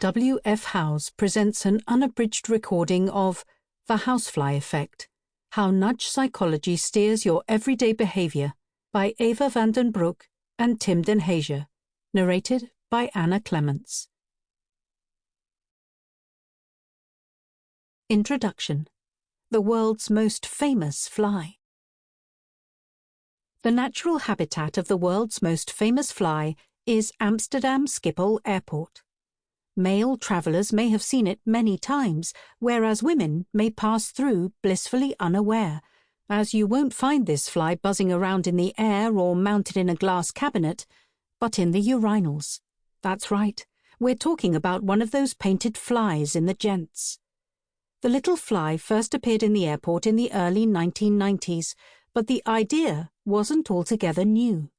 W. F. Howes presents an unabridged recording of The Housefly Effect, How Nudge Psychology Steers Your Everyday Behaviour by Eva van den Broek and Tim den Heijer, narrated by Anna Clements. Introduction. The world's most famous fly. The natural habitat of the world's most famous fly is Amsterdam Schiphol Airport. Male travellers may have seen it many times, whereas women may pass through blissfully unaware, as you won't find this fly buzzing around in the air or mounted in a glass cabinet, but in the urinals. That's right, we're talking about one of those painted flies in the gents. The little fly first appeared in the airport in the early 1990s, but the idea wasn't altogether new.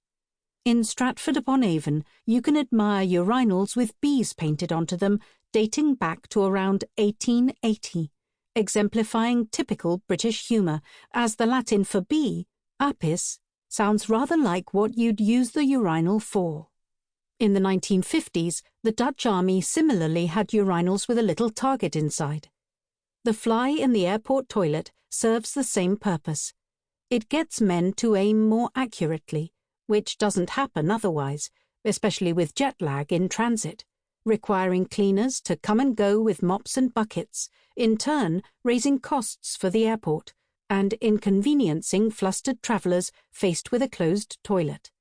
In Stratford-upon-Avon, you can admire urinals with bees painted onto them dating back to around 1880, exemplifying typical British humour, as the Latin for bee, apis, sounds rather like what you'd use the urinal for. In the 1950s, the Dutch Army similarly had urinals with a little target inside. The fly in the airport toilet serves the same purpose. It gets men to aim more accurately, which doesn't happen otherwise, especially with jet lag in transit, requiring cleaners to come and go with mops and buckets, in turn raising costs for the airport and inconveniencing flustered travellers faced with a closed toilet.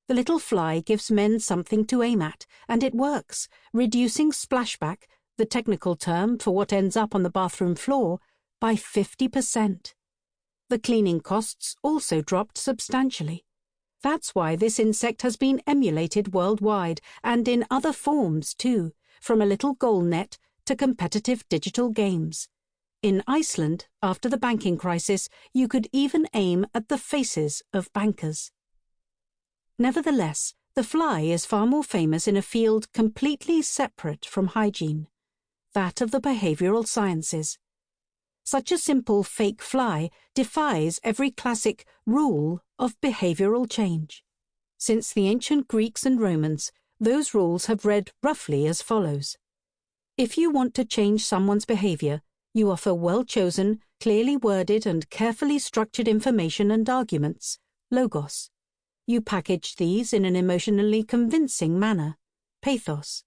The little fly gives men something to aim at, and it works, reducing splashback, the technical term for what ends up on the bathroom floor, by 50%. The cleaning costs also dropped substantially. That's why this insect has been emulated worldwide, and in other forms too, from a little goal net to competitive digital games. In Iceland, after the banking crisis, you could even aim at the faces of bankers. Nevertheless, the fly is far more famous in a field completely separate from hygiene, that of the behavioural sciences. Such a simple fake fly defies every classic rule of behavioural change. Since the ancient Greeks and Romans, those rules have read roughly as follows. If you want to change someone's behaviour, you offer well-chosen, clearly worded and carefully structured information and arguments, logos. You package these in an emotionally convincing manner, pathos.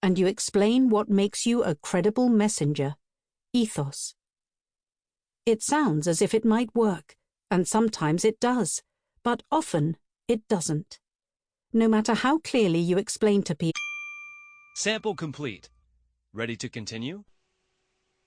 And you explain what makes you a credible messenger, ethos. It sounds as if it might work, and sometimes it does, but often it doesn't. No matter how clearly you explain to people. Sample complete. Ready to continue?